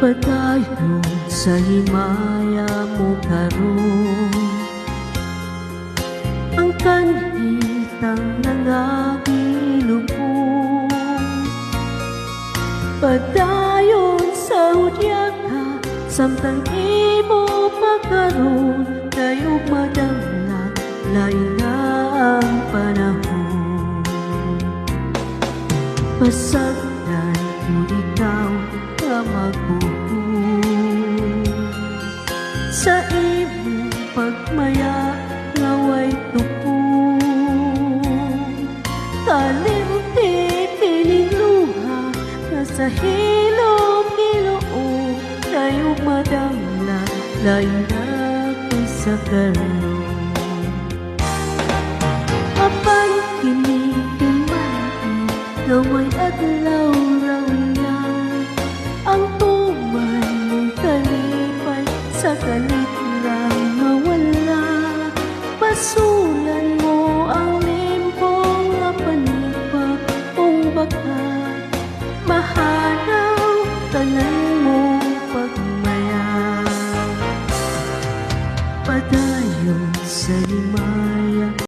Padayon sa himaya mo karon, ang kanhitang nangagilubong. Padayon sa hudya ka, samtang imo pagkaroon, kayo madangla, lain na ang panahon. Pasagdan kung ikaw ka magbuhon, sa imo pagmaya ngaway tupong. Kalimti piling luha na sa hilom Ginoo, kayo madangla, lain na ko'y sa karon. Apan kini himay ngaway adlaw raw na, ang tuman mong kalipay sa kalit lang mawala. Pasulan mo ang limbong nga panipag kung baka mahanaw tanan